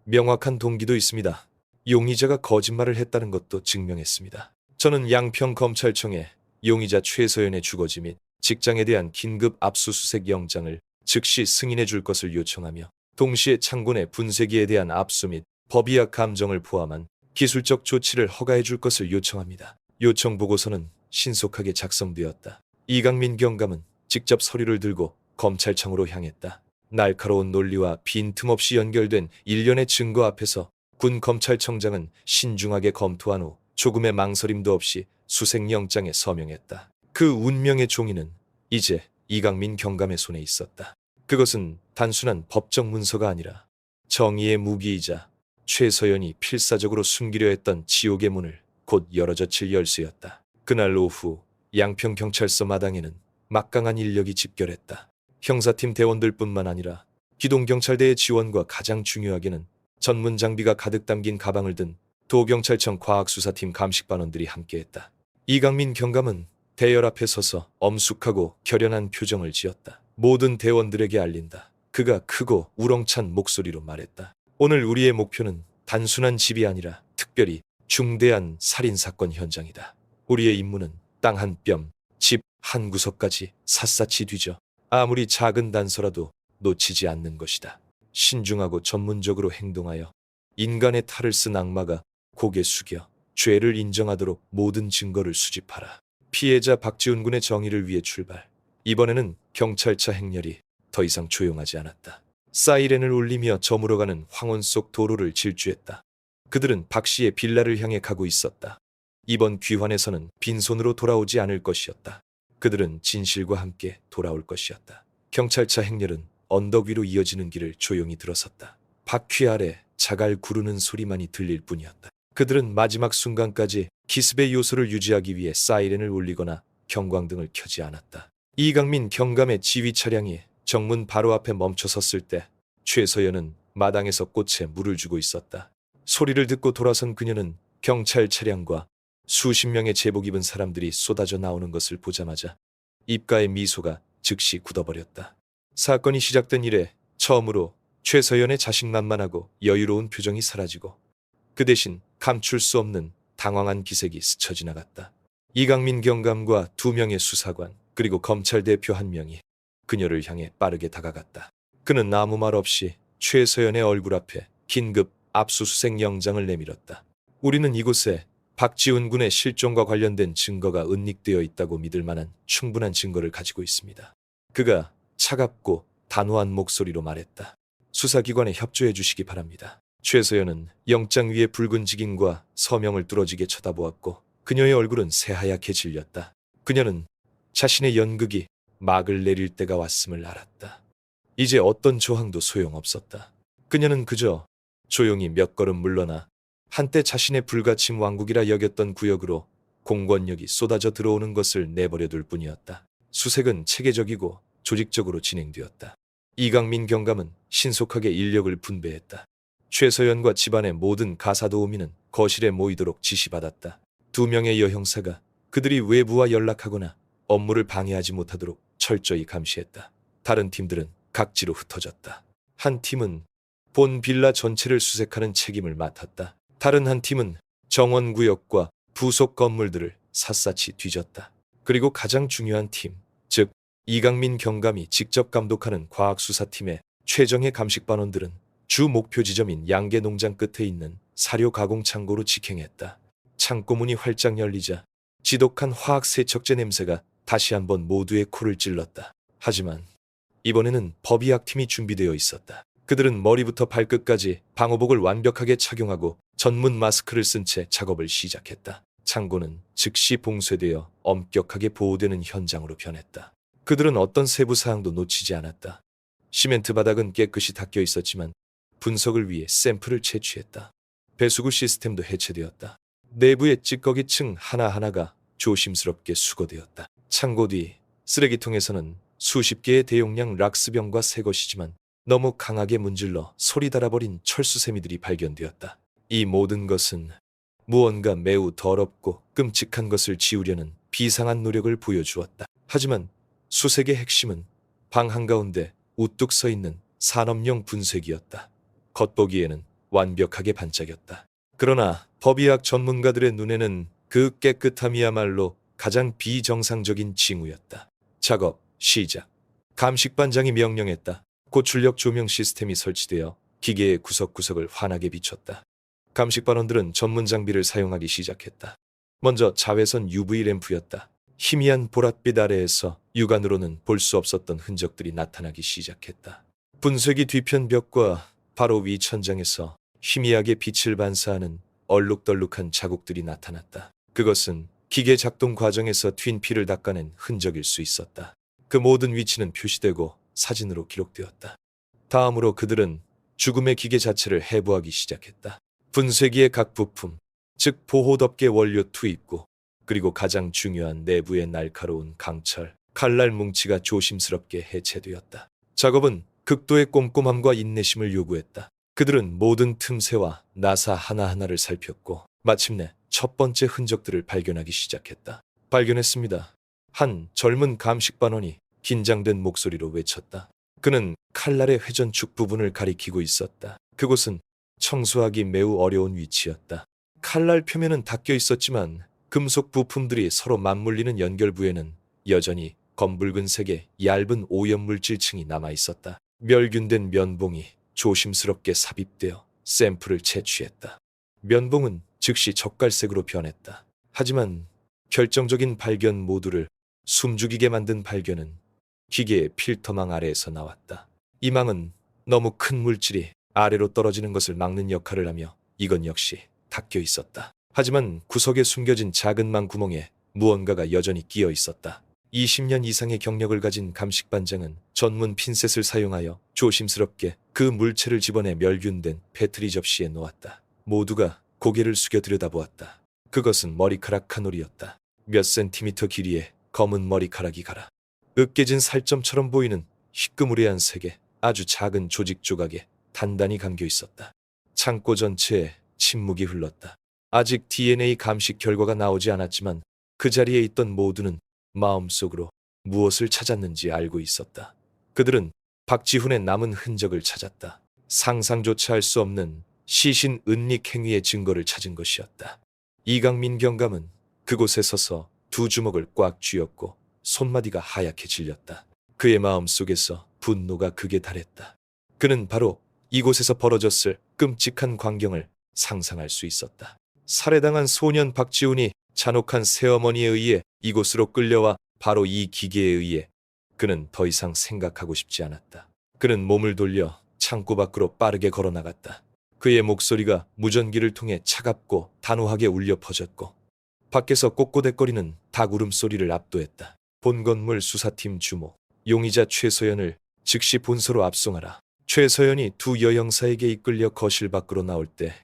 명확한 동기도 있습니다. 용의자가 거짓말을 했다는 것도 증명했습니다. 저는 양평검찰청에 용의자 최서연의 주거지 및 직장에 대한 긴급 압수수색 영장을 즉시 승인해 줄 것을 요청하며 동시에 창고 내 분쇄기에 대한 압수 및 법의학 감정을 포함한 기술적 조치를 허가해 줄 것을 요청합니다. 요청 보고서는 신속하게 작성되었다. 이강민 경감은 직접 서류를 들고 검찰청으로 향했다. 날카로운 논리와 빈틈없이 연결된 일련의 증거 앞에서 군 검찰청장은 신중하게 검토한 후 조금의 망설임도 없이 수색영장에 서명했다. 그 운명의 종이는 이제 이강민 경감의 손에 있었다. 그것은 단순한 법적 문서가 아니라 정의의 무기이자 최서연이 필사적으로 숨기려 했던 지옥의 문을 곧 열어젖힐 열쇠였다. 그날 오후 양평경찰서 마당에는 막강한 인력이 집결했다. 형사팀 대원들뿐만 아니라 기동경찰대의 지원과 가장 중요하게는 전문 장비가 가득 담긴 가방을 든 도경찰청 과학수사팀 감식반원들이 함께했다. 이강민 경감은 대열 앞에 서서 엄숙하고 결연한 표정을 지었다. 모든 대원들에게 알린다. 그가 크고 우렁찬 목소리로 말했다. 오늘 우리의 목표는 단순한 집이 아니라 특별히 중대한 살인사건 현장이다. 우리의 임무는 땅 한 뼘, 집 한 구석까지 샅샅이 뒤져 아무리 작은 단서라도 놓치지 않는 것이다. 신중하고 전문적으로 행동하여 인간의 탈을 쓴 악마가 고개 숙여 죄를 인정하도록 모든 증거를 수집하라. 피해자 박지훈 군의 정의를 위해 출발. 이번에는 경찰차 행렬이 더 이상 조용하지 않았다. 사이렌을 울리며 저물어가는 황혼 속 도로를 질주했다. 그들은 박 씨의 빌라를 향해 가고 있었다. 이번 귀환에서는 빈손으로 돌아오지 않을 것이었다. 그들은 진실과 함께 돌아올 것이었다. 경찰차 행렬은 언덕 위로 이어지는 길을 조용히 들어섰다. 바퀴 아래 자갈 구르는 소리만이 들릴 뿐이었다. 그들은 마지막 순간까지 기습의 요소를 유지하기 위해 사이렌을 울리거나 경광등을 켜지 않았다. 이강민 경감의 지휘 차량이 정문 바로 앞에 멈춰섰을 때 최서연은 마당에서 꽃에 물을 주고 있었다. 소리를 듣고 돌아선 그녀는 경찰 차량과 수십 명의 제복 입은 사람들이 쏟아져 나오는 것을 보자마자 입가의 미소가 즉시 굳어버렸다. 사건이 시작된 이래 처음으로 최서연의 자신만만하고 여유로운 표정이 사라지고 그 대신 감출 수 없는 당황한 기색이 스쳐 지나갔다. 이강민 경감과 2명의 수사관 그리고 검찰 대표 1명이 그녀를 향해 빠르게 다가갔다. 그는 아무 말 없이 최서연의 얼굴 앞에 긴급 압수수색 영장을 내밀었다. 우리는 이곳에 박지훈 군의 실종과 관련된 증거가 은닉되어 있다고 믿을 만한 충분한 증거를 가지고 있습니다. 그가 차갑고 단호한 목소리로 말했다. 수사기관에 협조해 주시기 바랍니다. 최서연은 영장 위의 붉은 직인과 서명을 뚫어지게 쳐다보았고 그녀의 얼굴은 새하얗게 질렸다. 그녀는 자신의 연극이 막을 내릴 때가 왔음을 알았다. 이제 어떤 조항도 소용없었다. 그녀는 그저 조용히 몇 걸음 물러나 한때 자신의 불가침 왕국이라 여겼던 구역으로 공권력이 쏟아져 들어오는 것을 내버려둘 뿐이었다. 수색은 체계적이고 조직적으로 진행되었다. 이강민 경감은 신속하게 인력을 분배했다. 최서연과 집안의 모든 가사도우미는 거실에 모이도록 지시받았다. 2명의 여형사가 그들이 외부와 연락하거나 업무를 방해하지 못하도록 철저히 감시했다. 다른 팀들은 각지로 흩어졌다. 한 팀은 본 빌라 전체를 수색하는 책임을 맡았다. 다른 한 팀은 정원구역과 부속 건물들을 샅샅이 뒤졌다. 그리고 가장 중요한 팀, 즉 이강민 경감이 직접 감독하는 과학수사팀의 최정예 감식반원들은 주 목표 지점인 양계 농장 끝에 있는 사료 가공 창고로 직행했다. 창고문이 활짝 열리자 지독한 화학 세척제 냄새가 다시 한번 모두의 코를 찔렀다. 하지만 이번에는 법의학팀이 준비되어 있었다. 그들은 머리부터 발끝까지 방호복을 완벽하게 착용하고 전문 마스크를 쓴 채 작업을 시작했다. 창고는 즉시 봉쇄되어 엄격하게 보호되는 현장으로 변했다. 그들은 어떤 세부 사항도 놓치지 않았다. 시멘트 바닥은 깨끗이 닦여 있었지만 분석을 위해 샘플을 채취했다. 배수구 시스템도 해체되었다. 내부의 찌꺼기층 하나하나가 조심스럽게 수거되었다. 창고 뒤 쓰레기통에서는 수십 개의 대용량 락스병과 새 것이지만 너무 강하게 문질러 소리 달아버린 철수세미들이 발견되었다. 이 모든 것은 무언가 매우 더럽고 끔찍한 것을 지우려는 비상한 노력을 보여주었다. 하지만 수색의 핵심은 방 한가운데 우뚝 서 있는 산업용 분쇄기였다. 겉보기에는 완벽하게 반짝였다. 그러나 법의학 전문가들의 눈에는 그 깨끗함이야말로 가장 비정상적인 징후였다. 작업 시작. 감식반장이 명령했다. 고출력 조명 시스템이 설치되어 기계의 구석구석을 환하게 비췄다. 감식반원들은 전문 장비를 사용하기 시작했다. 먼저 자외선 UV 램프였다. 희미한 보랏빛 아래에서 육안으로는 볼 수 없었던 흔적들이 나타나기 시작했다. 분쇄기 뒤편 벽과 바로 위 천장에서 희미하게 빛을 반사하는 얼룩덜룩한 자국들이 나타났다. 그것은 기계 작동 과정에서 튄 피를 닦아낸 흔적일 수 있었다. 그 모든 위치는 표시되고 사진으로 기록되었다. 다음으로 그들은 죽음의 기계 자체를 해부하기 시작했다. 분쇄기의 각 부품, 즉 보호덮개 원료 투입구, 그리고 가장 중요한 내부의 날카로운 강철, 칼날 뭉치가 조심스럽게 해체되었다. 작업은 극도의 꼼꼼함과 인내심을 요구했다. 그들은 모든 틈새와 나사 하나하나를 살폈고 마침내 첫 번째 흔적들을 발견하기 시작했다. 발견했습니다. 한 젊은 감식반원이 긴장된 목소리로 외쳤다. 그는 칼날의 회전축 부분을 가리키고 있었다. 그곳은 청소하기 매우 어려운 위치였다. 칼날 표면은 닦여 있었지만 금속 부품들이 서로 맞물리는 연결부에는 여전히 검붉은 색의 얇은 오염물질층이 남아 있었다. 멸균된 면봉이 조심스럽게 삽입되어 샘플을 채취했다. 면봉은 즉시 젓갈색으로 변했다. 하지만 결정적인 발견 모두를 숨죽이게 만든 발견은 기계의 필터망 아래에서 나왔다. 이 망은 너무 큰 물질이 아래로 떨어지는 것을 막는 역할을 하며 이건 역시 닫혀 있었다. 하지만 구석에 숨겨진 작은 망 구멍에 무언가가 여전히 끼어 있었다. 20년 이상의 경력을 가진 감식반장은 전문 핀셋을 사용하여 조심스럽게 그 물체를 집어내 멸균된 페트리 접시에 놓았다. 모두가 고개를 숙여 들여다보았다. 그것은 머리카락 카놀이었다. 몇 센티미터 길이의 검은 머리카락이 갈아 으깨진 살점처럼 보이는 희끄무레한 색의 아주 작은 조직 조각에 단단히 감겨 있었다. 창고 전체에 침묵이 흘렀다. 아직 DNA 감식 결과가 나오지 않았지만 그 자리에 있던 모두는 마음속으로 무엇을 찾았는지 알고 있었다. 그들은 박지훈의 남은 흔적을 찾았다. 상상조차 할 수 없는 시신 은닉 행위의 증거를 찾은 것이었다. 이강민 경감은 그곳에 서서 두 주먹을 꽉 쥐었고 손마디가 하얗게 질렸다. 그의 마음속에서 분노가 극에 달했다. 그는 바로 이곳에서 벌어졌을 끔찍한 광경을 상상할 수 있었다. 살해당한 소년 박지훈이 잔혹한 새어머니에 의해 이곳으로 끌려와 바로 이 기계에 의해 그는 더 이상 생각하고 싶지 않았다. 그는 몸을 돌려 창고 밖으로 빠르게 걸어나갔다. 그의 목소리가 무전기를 통해 차갑고 단호하게 울려 퍼졌고 밖에서 꼿꼿대거리는 닭 울음소리를 압도했다. 본건물 수사팀 주모 용의자 최서연을 즉시 본서로 압송하라. 최서연이 두 여형사에게 이끌려 거실 밖으로 나올 때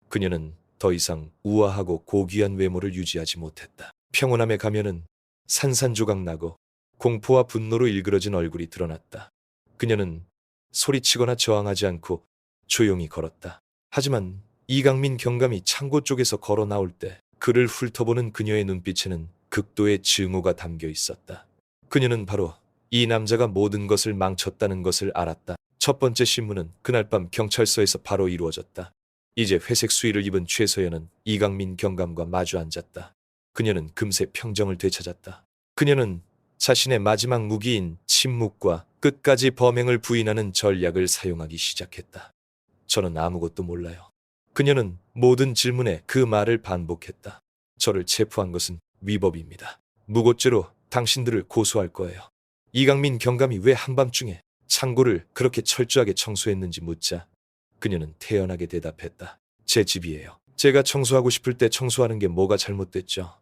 그녀는 더 이상 우아하고 고귀한 외모를 유지하지 못했다. 평온함의 가면은 산산조각나고 공포와 분노로 일그러진 얼굴이 드러났다. 그녀는 소리치거나 저항하지 않고 조용히 걸었다. 하지만 이강민 경감이 창고 쪽에서 걸어 나올 때 그를 훑어보는 그녀의 눈빛에는 극도의 증오가 담겨 있었다. 그녀는 바로 이 남자가 모든 것을 망쳤다는 것을 알았다. 첫 번째 신문은 그날 밤 경찰서에서 바로 이루어졌다. 이제 회색 수의를 입은 최서연은 이강민 경감과 마주 앉았다. 그녀는 금세 평정을 되찾았다. 그녀는 자신의 마지막 무기인 침묵과 끝까지 범행을 부인하는 전략을 사용하기 시작했다. 저는 아무것도 몰라요. 그녀는 모든 질문에 그 말을 반복했다. 저를 체포한 것은 위법입니다. 무고죄로 당신들을 고소할 거예요. 이강민 경감이 왜 한밤중에 창고를 그렇게 철저하게 청소했는지 묻자 그녀는 태연하게 대답했다. 제 집이에요. 제가 청소하고 싶을 때 청소하는 게 뭐가 잘못됐죠?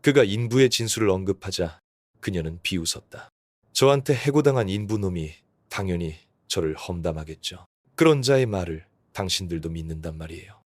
그가 인부의 진술을 언급하자 그녀는 비웃었다. 저한테 해고당한 인부놈이 당연히 저를 험담하겠죠. 그런 자의 말을 당신들도 믿는단 말이에요.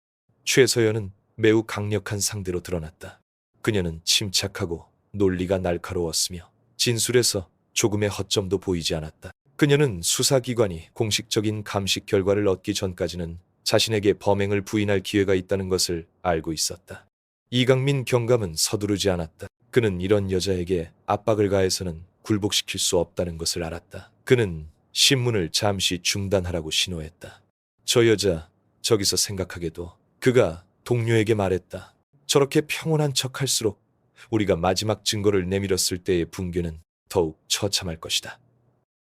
최서연은 매우 강력한 상대로 드러났다. 그녀는 침착하고 논리가 날카로웠으며 진술에서 조금의 허점도 보이지 않았다. 그녀는 수사기관이 공식적인 감식 결과를 얻기 전까지는 자신에게 범행을 부인할 기회가 있다는 것을 알고 있었다. 이강민 경감은 서두르지 않았다. 그는 이런 여자에게 압박을 가해서는 굴복시킬 수 없다는 것을 알았다. 그는 신문을 잠시 중단하라고 신호했다. 저 여자 저기서 생각하게도 그가 동료에게 말했다. 저렇게 평온한 척할수록 우리가 마지막 증거를 내밀었을 때의 붕괴는 더욱 처참할 것이다.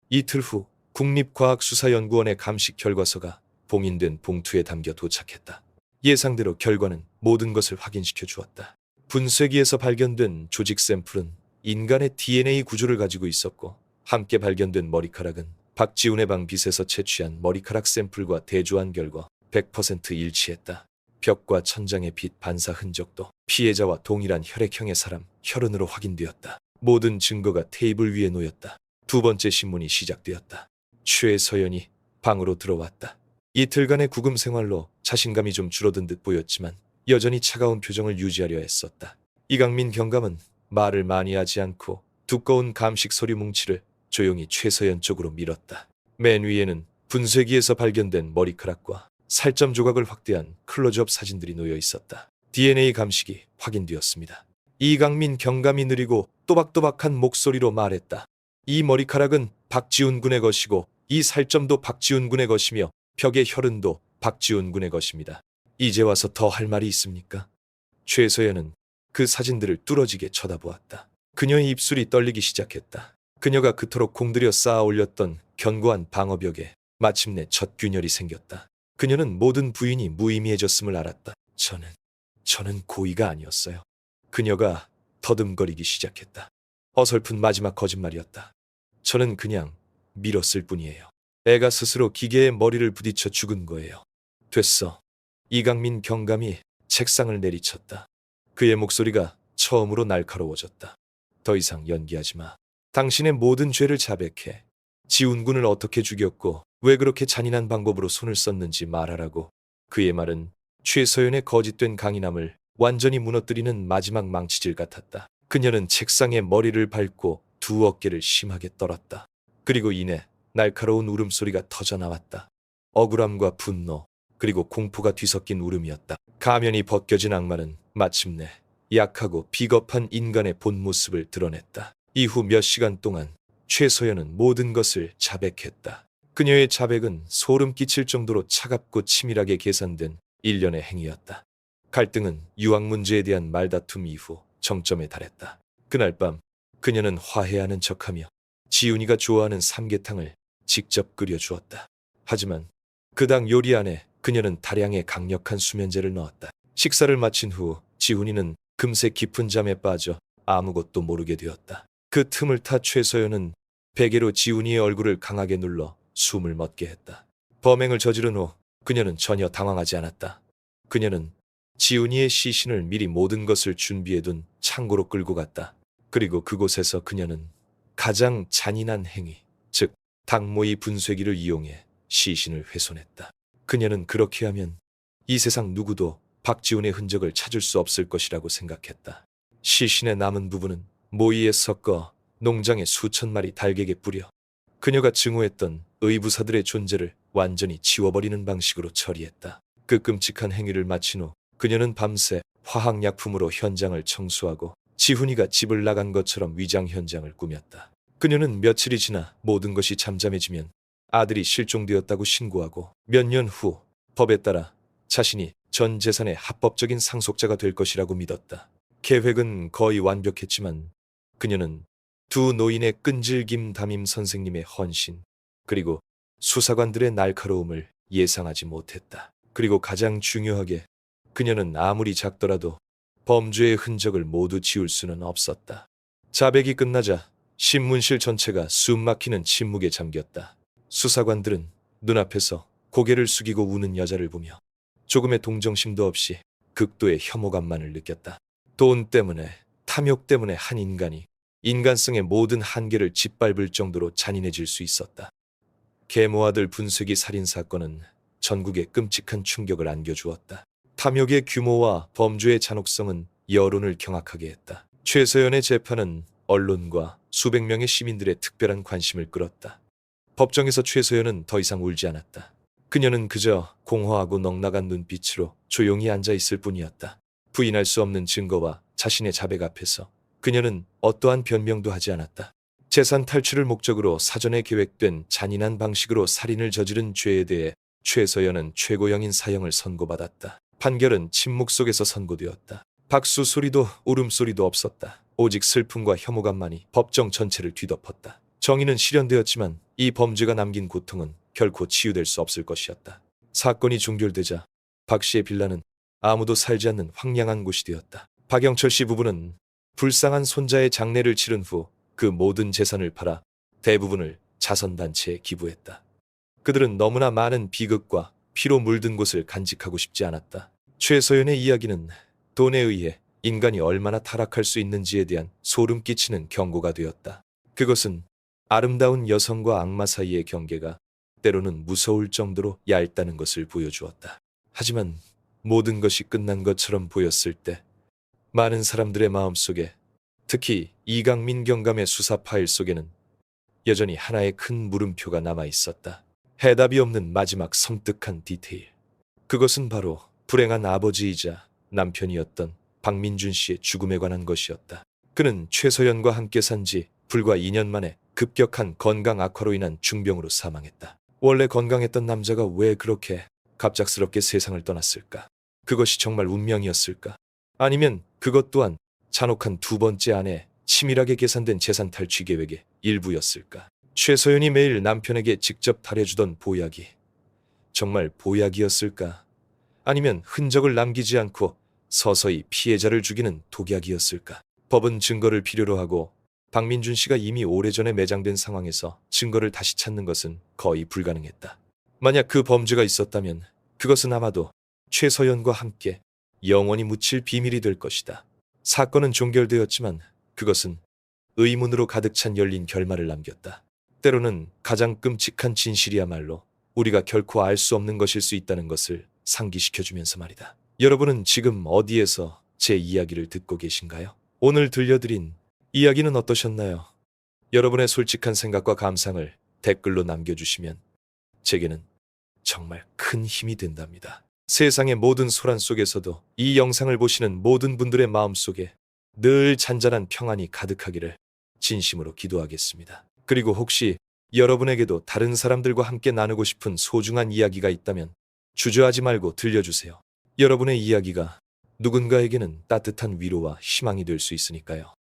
이틀 후 국립과학수사연구원의 감식 결과서가 봉인된 봉투에 담겨 도착했다. 예상대로 결과는 모든 것을 확인시켜 주었다. 분쇄기에서 발견된 조직 샘플은 인간의 DNA 구조를 가지고 있었고 함께 발견된 머리카락은 박지훈의 방 빗에서 채취한 머리카락 샘플과 대조한 결과 100% 일치했다. 벽과 천장의 빛 반사 흔적도 피해자와 동일한 혈액형의 사람 혈흔으로 확인되었다. 모든 증거가 테이블 위에 놓였다. 두 번째 신문이 시작되었다. 최서연이 방으로 들어왔다. 이틀간의 구금 생활로 자신감이 좀 줄어든 듯 보였지만 여전히 차가운 표정을 유지하려 했었다. 이강민 경감은 말을 많이 하지 않고 두꺼운 감식 서류 뭉치를 조용히 최서연 쪽으로 밀었다. 맨 위에는 분쇄기에서 발견된 머리카락과 살점 조각을 확대한 클로즈업 사진들이 놓여 있었다. DNA 감식이 확인되었습니다. 이강민 경감이 느리고 또박또박한 목소리로 말했다. 이 머리카락은 박지훈 군의 것이고 이 살점도 박지훈 군의 것이며 벽의 혈흔도 박지훈 군의 것입니다. 이제 와서 더 할 말이 있습니까? 최서연은 그 사진들을 뚫어지게 쳐다보았다. 그녀의 입술이 떨리기 시작했다. 그녀가 그토록 공들여 쌓아 올렸던 견고한 방어벽에 마침내 첫 균열이 생겼다. 그녀는 모든 부인이 무의미해졌음을 알았다. 저는 고의가 아니었어요. 그녀가 더듬거리기 시작했다. 어설픈 마지막 거짓말이었다. 저는 그냥 밀었을 뿐이에요. 애가 스스로 기계에 머리를 부딪혀 죽은 거예요. 됐어. 이강민 경감이 책상을 내리쳤다. 그의 목소리가 처음으로 날카로워졌다. 더 이상 연기하지 마. 당신의 모든 죄를 자백해. 지훈군을 어떻게 죽였고 왜 그렇게 잔인한 방법으로 손을 썼는지 말하라고. 그의 말은 최서연의 거짓된 강인함을 완전히 무너뜨리는 마지막 망치질 같았다. 그녀는 책상에 머리를 밟고 두 어깨를 심하게 떨었다. 그리고 이내 날카로운 울음소리가 터져나왔다. 억울함과 분노, 그리고 공포가 뒤섞인 울음이었다. 가면이 벗겨진 악마는 마침내 약하고 비겁한 인간의 본 모습을 드러냈다. 이후 몇 시간 동안 최서연은 모든 것을 자백했다. 그녀의 자백은 소름 끼칠 정도로 차갑고 치밀하게 계산된 일련의 행위였다. 갈등은 유학 문제에 대한 말다툼 이후 정점에 달했다. 그날 밤 그녀는 화해하는 척하며 지훈이가 좋아하는 삼계탕을 직접 끓여주었다. 하지만 그 당 요리 안에 그녀는 다량의 강력한 수면제를 넣었다. 식사를 마친 후 지훈이는 금세 깊은 잠에 빠져 아무것도 모르게 되었다. 그 틈을 타 최서연은 베개로 지훈이의 얼굴을 강하게 눌러 숨을 멎게 했다. 범행을 저지른 후 그녀는 전혀 당황하지 않았다. 그녀는 지훈이의 시신을 미리 모든 것을 준비해둔 창고로 끌고 갔다. 그리고 그곳에서 그녀는 가장 잔인한 행위, 즉 닭모이 분쇄기를 이용해 시신을 훼손했다. 그녀는 그렇게 하면 이 세상 누구도 박지훈의 흔적을 찾을 수 없을 것이라고 생각했다. 시신의 남은 부분은 모이에 섞어 농장의 수천 마리 닭에게 뿌려 그녀가 증오했던 의부사들의 존재를 완전히 지워버리는 방식으로 처리했다. 그 끔찍한 행위를 마친 후 그녀는 밤새 화학약품으로 현장을 청소하고 지훈이가 집을 나간 것처럼 위장 현장을 꾸몄다. 그녀는 며칠이 지나 모든 것이 잠잠해지면 아들이 실종되었다고 신고하고 몇 년 후 법에 따라 자신이 전 재산의 합법적인 상속자가 될 것이라고 믿었다. 계획은 거의 완벽했지만 그녀는 두 노인의 끈질김 담임 선생님의 헌신, 그리고 수사관들의 날카로움을 예상하지 못했다. 그리고 가장 중요하게 그녀는 아무리 작더라도 범죄의 흔적을 모두 지울 수는 없었다. 자백이 끝나자 신문실 전체가 숨막히는 침묵에 잠겼다. 수사관들은 눈앞에서 고개를 숙이고 우는 여자를 보며 조금의 동정심도 없이 극도의 혐오감만을 느꼈다. 돈 때문에, 탐욕 때문에 한 인간이 인간성의 모든 한계를 짓밟을 정도로 잔인해질 수 있었다. 계모 아들 분쇄기 살인 사건은 전국에 끔찍한 충격을 안겨주었다. 탐욕의 규모와 범죄의 잔혹성은 여론을 경악하게 했다. 최서연의 재판은 언론과 수백 명의 시민들의 특별한 관심을 끌었다. 법정에서 최서연은 더 이상 울지 않았다. 그녀는 그저 공허하고 넉나간 눈빛으로 조용히 앉아 있을 뿐이었다. 부인할 수 없는 증거와 자신의 자백 앞에서 그녀는 어떠한 변명도 하지 않았다. 재산 탈취를 목적으로 사전에 계획된 잔인한 방식으로 살인을 저지른 죄에 대해 최서연은 최고형인 사형을 선고받았다. 판결은 침묵 속에서 선고되었다. 박수 소리도 울음소리도 없었다. 오직 슬픔과 혐오감만이 법정 전체를 뒤덮었다. 정의는 실현되었지만 이 범죄가 남긴 고통은 결코 치유될 수 없을 것이었다. 사건이 종결되자 박 씨의 빌라는 아무도 살지 않는 황량한 곳이 되었다. 박영철 씨 부부는 불쌍한 손자의 장례를 치른 후 그 모든 재산을 팔아 대부분을 자선단체에 기부했다. 그들은 너무나 많은 비극과 피로 물든 곳을 간직하고 싶지 않았다. 최서연의 이야기는 돈에 의해 인간이 얼마나 타락할 수 있는지에 대한 소름 끼치는 경고가 되었다. 그것은 아름다운 여성과 악마 사이의 경계가 때로는 무서울 정도로 얇다는 것을 보여주었다. 하지만 모든 것이 끝난 것처럼 보였을 때 많은 사람들의 마음속에, 특히 이강민 경감의 수사 파일 속에는 여전히 하나의 큰 물음표가 남아 있었다. 해답이 없는 마지막 섬뜩한 디테일. 그것은 바로 불행한 아버지이자 남편이었던 박민준 씨의 죽음에 관한 것이었다. 그는 최서연과 함께 산 지 불과 2년 만에 급격한 건강 악화로 인한 중병으로 사망했다. 원래 건강했던 남자가 왜 그렇게 갑작스럽게 세상을 떠났을까? 그것이 정말 운명이었을까? 아니면 그것 또한 잔혹한 두 번째 아내 치밀하게 계산된 재산 탈취 계획의 일부였을까? 최서연이 매일 남편에게 직접 달해주던 보약이 정말 보약이었을까? 아니면 흔적을 남기지 않고 서서히 피해자를 죽이는 독약이었을까? 법은 증거를 필요로 하고 박민준 씨가 이미 오래전에 매장된 상황에서 증거를 다시 찾는 것은 거의 불가능했다. 만약 그 범죄가 있었다면 그것은 아마도 최서연과 함께 영원히 묻힐 비밀이 될 것이다. 사건은 종결되었지만 그것은 의문으로 가득 찬 열린 결말을 남겼다. 때로는 가장 끔찍한 진실이야말로 우리가 결코 알 수 없는 것일 수 있다는 것을 상기시켜주면서 말이다. 여러분은 지금 어디에서 제 이야기를 듣고 계신가요? 오늘 들려드린 이야기는 어떠셨나요? 여러분의 솔직한 생각과 감상을 댓글로 남겨주시면 제게는 정말 큰 힘이 된답니다. 세상의 모든 소란 속에서도 이 영상을 보시는 모든 분들의 마음속에 늘 잔잔한 평안이 가득하기를 진심으로 기도하겠습니다. 그리고 혹시 여러분에게도 다른 사람들과 함께 나누고 싶은 소중한 이야기가 있다면 주저하지 말고 들려주세요. 여러분의 이야기가 누군가에게는 따뜻한 위로와 희망이 될 수 있으니까요.